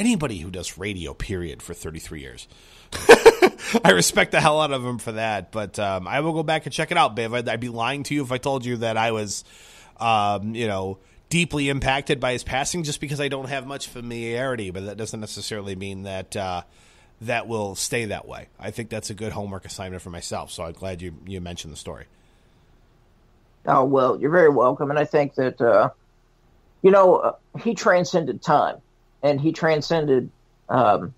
anybody who does radio, period, for 33 years. I respect the hell out of him for that, but I will go back and check it out, Biv. I'd be lying to you if I told you that I was, deeply impacted by his passing, just because I don't have much familiarity, but that doesn't necessarily mean that that will stay that way. I think that's a good homework assignment for myself, so I'm glad you mentioned the story. Oh, well, you're very welcome, and I think that, he transcended time, and he transcended, from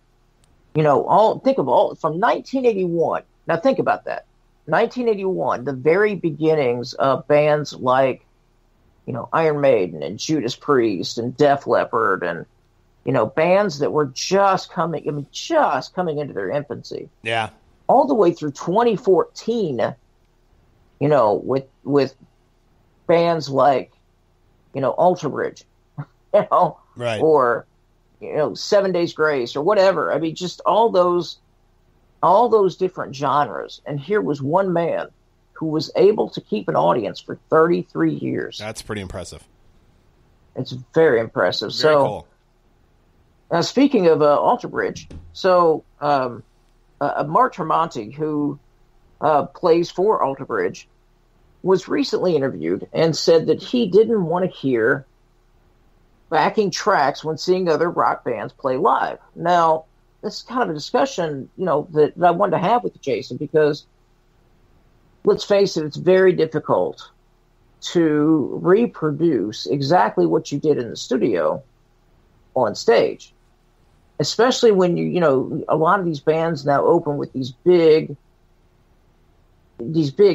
1981. Now think about that. 1981, the very beginnings of bands like, Iron Maiden and Judas Priest and Def Leppard and, bands that were just coming into their infancy. Yeah. All the way through 2014, with bands like, Alter Bridge, right. Or, 7 Days Grace or whatever. I mean, just all those different genres. And here was one man who was able to keep an audience for 33 years. That's pretty impressive. It's very impressive. Very cool. Speaking of Alter Bridge, Mark Tremonti, who plays for Alter Bridge, was recently interviewed and said that he didn't want to hear backing tracks when seeing other rock bands play live. Now, this is kind of a discussion, that I wanted to have with Jason, because let's face it, it's very difficult to reproduce exactly what you did in the studio on stage, especially when a lot of these bands now open with these big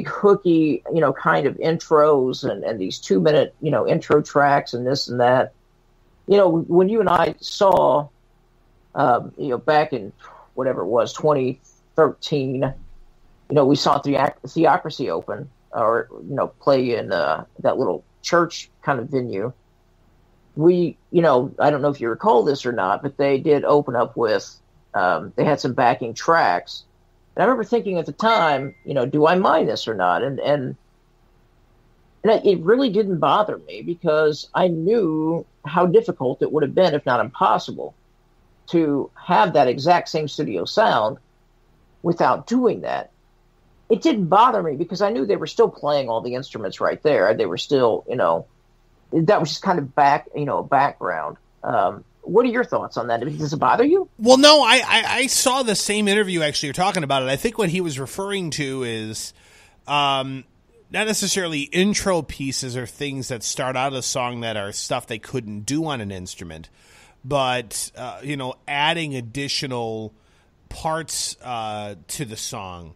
hooky, kind of intros and these 2-minute, intro tracks and this and that. When you and I saw, back in whatever it was, 2013, we saw Theocracy open, or, play in that little church kind of venue. We, I don't know if you recall this or not, but they did open up with, they had some backing tracks. And I remember thinking at the time, do I mind this or not? And it really didn't bother me, because I knew how difficult it would have been, if not impossible, to have that exact same studio sound without doing that. It didn't bother me because I knew they were still playing all the instruments right there. They were still, that was just kind of background. What are your thoughts on that? Does it bother you? Well, no, I saw the same interview, actually, you're talking about it. I think what he was referring to is not necessarily intro pieces or things that start out a song that are stuff they couldn't do on an instrument, but, adding additional parts to the song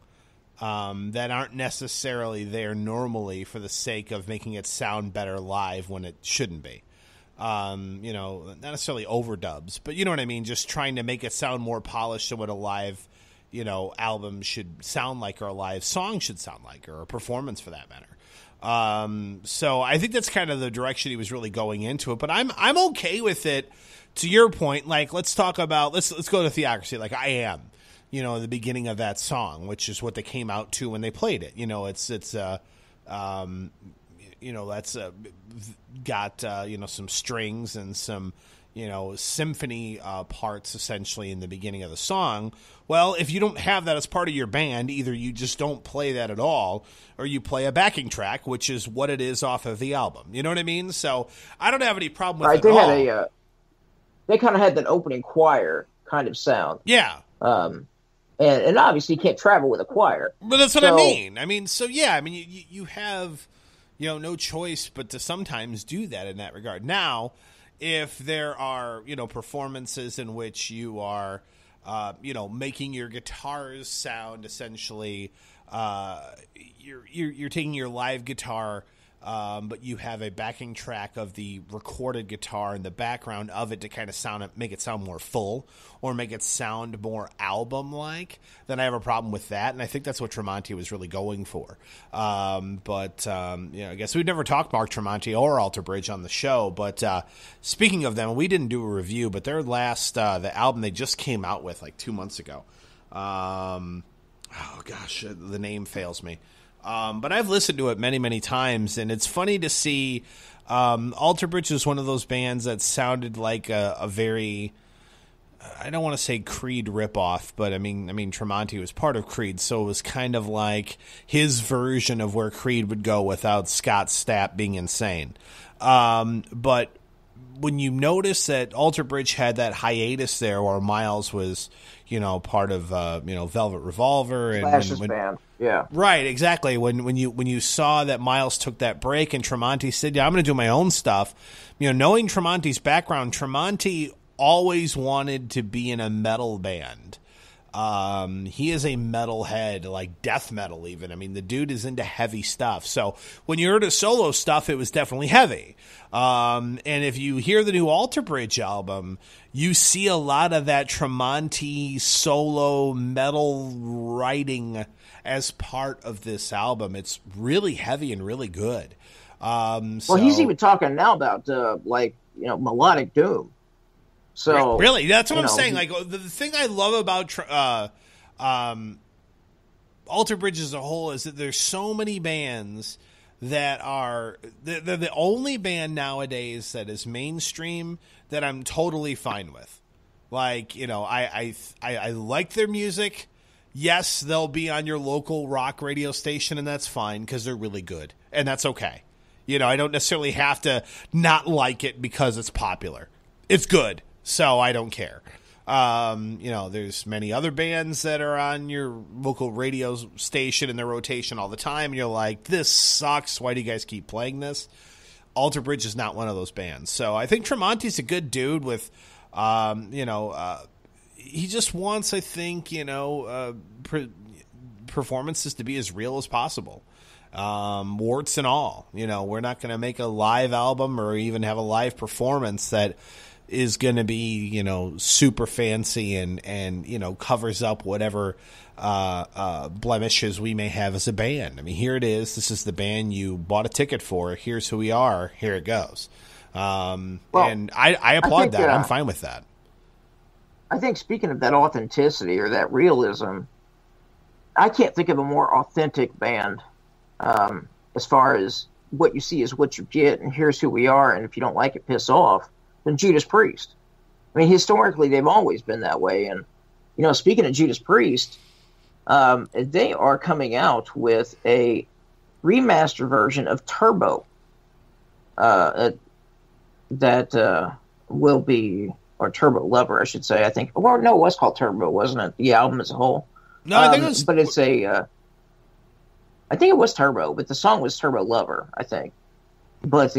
that aren't necessarily there normally for the sake of making it sound better live when it shouldn't be. Not necessarily overdubs, but you know what I mean? Just trying to make it sound more polished than what a live, album should sound like, or a live song should sound like, or a performance for that matter. So I think that's kind of the direction he was really going into it, but I'm okay with it. To your point, like, let's talk about, let's go to Theocracy, like I Am, the beginning of that song, which is what they came out to when they played it. It's that's got, some strings and some, symphony parts essentially in the beginning of the song. Well, if you don't have that as part of your band, either you just don't play that at all, or you play a backing track, which is what it is off of the album. You know what I mean? So I don't have any problem with it at all. They kind of had that opening choir kind of sound. Yeah. And obviously you can't travel with a choir. But that's what I mean. You have, no choice but to sometimes do that in that regard. Now, if there are, performances in which you are, making your guitars sound essentially, you're taking your live guitar, but you have a backing track of the recorded guitar in the background of it to kind of make it sound more full, or make it sound more album-like, then I have a problem with that, and I think that's what Tremonti was really going for. I guess we've never talked Mark Tremonti or Alter Bridge on the show, but speaking of them, we didn't do a review, but their last, the album they just came out with like 2 months ago, the name fails me. But I've listened to it many, many times, and it's funny to see Alter Bridge is one of those bands that sounded like a very, I don't want to say Creed ripoff, but I mean Tremonti was part of Creed, so it was kind of like his version of where Creed would go without Scott Stapp being insane. But when you notice that Alter Bridge had that hiatus there, where Miles was, part of Velvet Revolver and Slash's band, yeah, right, exactly. When you saw that Miles took that break and Tremonti said, "Yeah, I'm going to do my own stuff," knowing Tremonti's background, Tremonti always wanted to be in a metal band. He is a metalhead, like death metal even. I mean, the dude is into heavy stuff. So when you heard his solo stuff, it was definitely heavy. And if you hear the new Alter Bridge album, you see a lot of that Tremonti solo metal writing as part of this album. It's really heavy and really good. Well, he's even talking now about melodic doom. So really, that's what I'm saying. Like the thing I love about Alter Bridge as a whole is that there's so many bands that are they're the only band nowadays that is mainstream that I'm totally fine with. Like, I like their music. Yes, they'll be on your local rock radio station, and that's fine because they're really good, and that's okay. I don't necessarily have to not like it because it's popular. It's good. So I don't care. There's many other bands that are on your local radio station in their rotation all the time. And you're like, this sucks. Why do you guys keep playing this? Alter Bridge is not one of those bands. So I think Tremonti's a good dude with, he just wants, I think, performances to be as real as possible. Warts and all. We're not going to make a live album or even have a live performance that is going to be, super fancy and covers up whatever blemishes we may have as a band. I mean, here it is. This is the band you bought a ticket for. Here's who we are. Here it goes. And I applaud that. I'm fine with that. I think speaking of that authenticity or that realism, I can't think of a more authentic band as far as what you see is what you get, and here's who we are, and if you don't like it, piss off, than Judas Priest. I mean, historically, they've always been that way. And, speaking of Judas Priest, they are coming out with a remastered version of Turbo that will be, or Turbo Lover, I should say, I think. Well, no, it was called Turbo, wasn't it? The album as a whole. No, I think it was. But it's I think it was Turbo, but the song was Turbo Lover, I think. But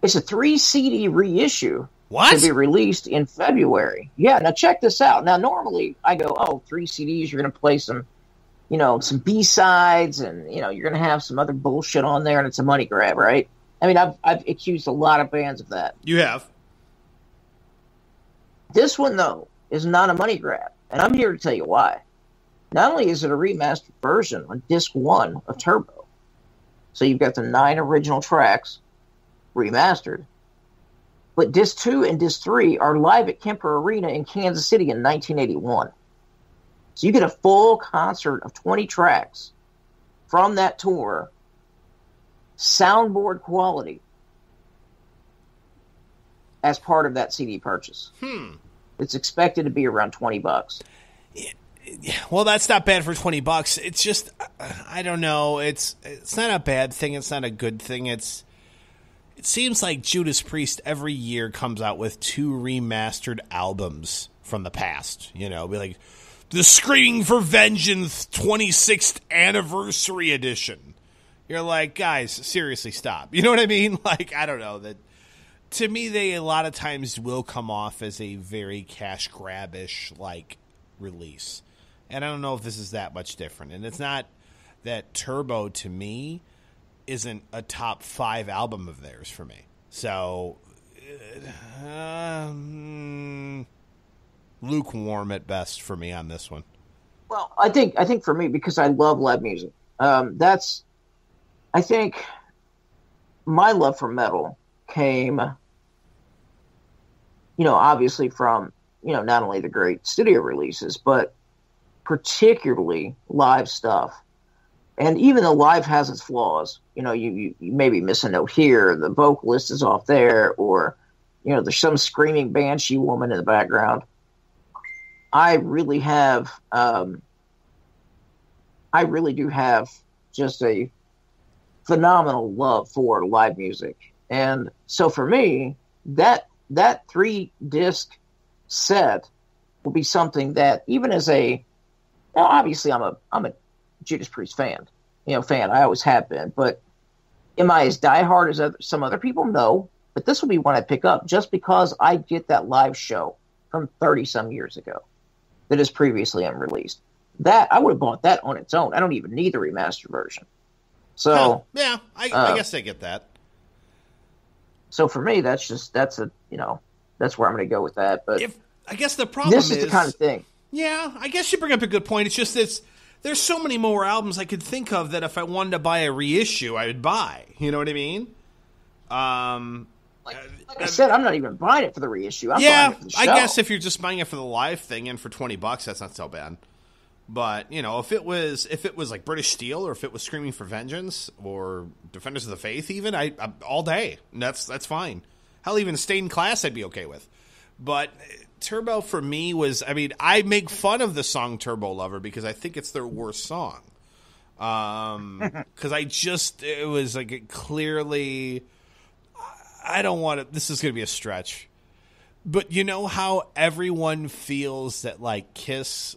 it's a 3 CD reissue. What? To be released in February. Yeah, now check this out. Now, normally I go, 3 CDs, you're going to play some, some B-sides, and, you're going to have some other bullshit on there, and it's a money grab, right? I mean, I've accused a lot of bands of that. You have. This one, though, is not a money grab, and I'm here to tell you why. Not only is it a remastered version on disc 1 of Turbo, so you've got the 9 original tracks remastered, but disc 2 and disc 3 are live at Kemper Arena in Kansas City in 1981. So you get a full concert of 20 tracks from that tour, soundboard quality, as part of that CD purchase. It's expected to be around $20. Well, that's not bad for $20. It's just, I don't know. It's not a bad thing. It's not a good thing. It seems like Judas Priest every year comes out with 2 remastered albums from the past. Be like, the Screaming for Vengeance 26th Anniversary Edition. You're like, guys, seriously, stop. You know what I mean? Like, I don't know. That to me, they a lot of times will come off as a very cash grab-ish like release. And I don't know if this is that much different. And it's not that Turbo, to me, isn't a top 5 album of theirs for me. So, lukewarm at best for me on this one. Well, I think for me, because I love live music, I think my love for metal came, obviously from, not only the great studio releases, but particularly live stuff. And even though live has its flaws, you may be missing a note here, the vocalist is off there, or, there's some screaming banshee woman in the background. I really do have just a phenomenal love for live music. And so for me, that 3-disc set will be something that, even as obviously I'm a Judas Priest fan. I always have been, but am I as diehard as some other people? No, but this will be one I pick up just because I get that live show from 30 some years ago that is previously unreleased. That I would have bought that on its own. I don't even need the remastered version. So I guess I get that. So for me, that's where I'm going to go with that. But I guess the problem this is the kind of thing. Yeah, I guess you bring up a good point. It's just there's so many more albums I could think of that if I wanted to buy a reissue, I would buy. You know what I mean? Like I said, I'm not even buying it for the reissue. I'm buying it for the show. I guess if you're just buying it for the live thing and for $20, that's not so bad. But if it was like British Steel, or if it was Screaming for Vengeance or Defenders of the Faith, even I all day, that's fine. Hell, even Stained Class, I'd be okay with. But Turbo for me was, I make fun of the song Turbo Lover because I think it's their worst song. Because it was like clearly. I don't want to. This is going to be a stretch, but you know how everyone feels that like Kiss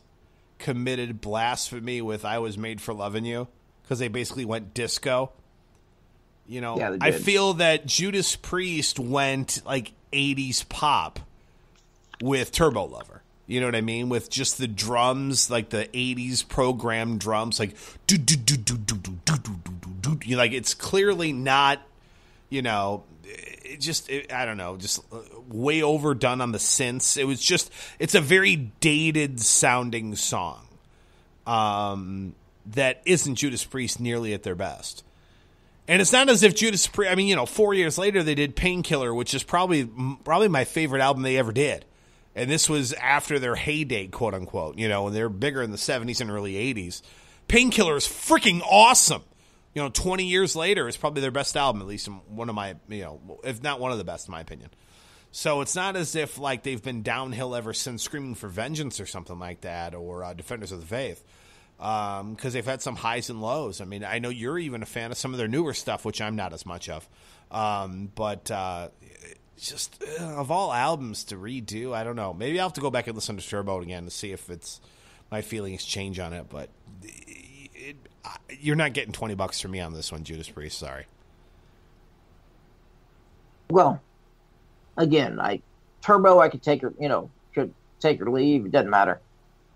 committed blasphemy with "I Was Made for Loving You" because they basically went disco. Yeah, I feel that Judas Priest went like 80s pop with Turbo Lover. You know what I mean? With just the drums, like the 80s programmed drums, like do do do do do do do do do do. Like it's clearly not, I don't know, just way overdone on the synths. It's a very dated sounding song that isn't Judas Priest nearly at their best. And it's not as if Judas Priest, 4 years later they did Painkiller, which is probably my favorite album they ever did. And this was after their heyday, quote unquote, when they were bigger in the 70s and early 80s. Painkiller is freaking awesome. 20 years later, it's probably their best album, at least in one of my, if not one of the best, in my opinion. So it's not as if, like, they've been downhill ever since Screaming for Vengeance or something like that, or Defenders of the Faith, because they've had some highs and lows. I know you're even a fan of some of their newer stuff, which I'm not as much of. But just of all albums to redo, I don't know. Maybe I'll have to go back and listen to Turbo again to see if my feelings change on it, but you're not getting $20 from me on this one, Judas Priest. Sorry. Well, again, Turbo, I could take or leave. It doesn't matter.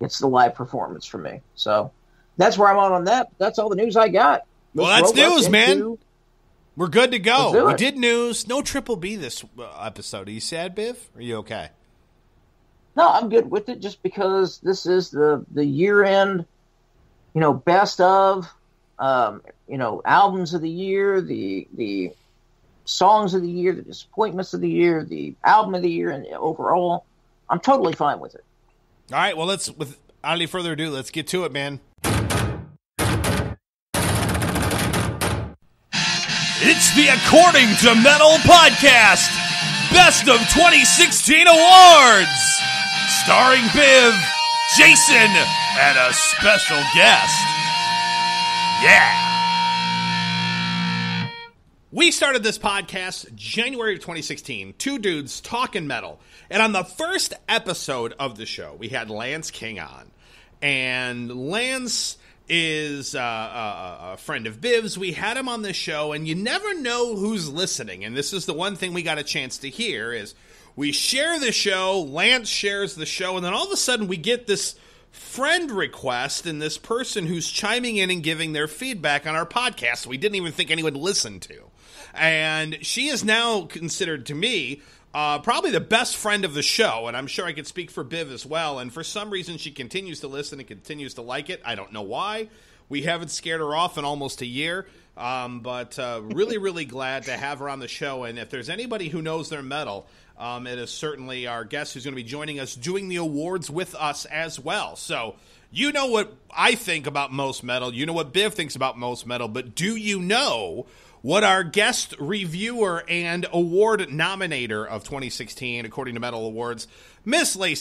It's the live performance for me. So that's where I'm on that. That's all the news I got. That's news, man. We're good to go. We it. did news. No Triple B this episode. Are you sad, Biv? Are you okay? No, I'm good with it just because this is the year-end, best of, albums of the year, the songs of the year, the disappointments of the year, the album of the year, and overall, I'm totally fine with it. All right, well, without any further ado, let's get to it, man. It's the According to Metal podcast, Best of 2016 Awards, starring Biv, Jason, and a special guest. Yeah. We started this podcast January of 2016, two dudes talking metal. And on the first episode of the show, we had Lance King on. And Lance is a friend of Biv's. We had him on the show, and you never know who's listening. And this is the one thing we got a chance to hear is we share the show, Lance shares the show, and then all of a sudden we get this friend request and this person who's chiming in and giving their feedback on our podcast we didn't even think anyone would listen to. And she is now considered to me probably the best friend of the show, and I'm sure I could speak for Biv as well. And for some reason, she continues to listen and continues to like it. I don't know why. We haven't scared her off in almost a year. But really, really glad to have her on the show. And if there's anybody who knows their metal, it is certainly our guest who's going to be joining us doing the awards with us as well. So you know what I think about most metal. You know what Biv thinks about most metal. But do you know what our guest reviewer and award nominator of 2016, according to Metal Awards, Miss Lacey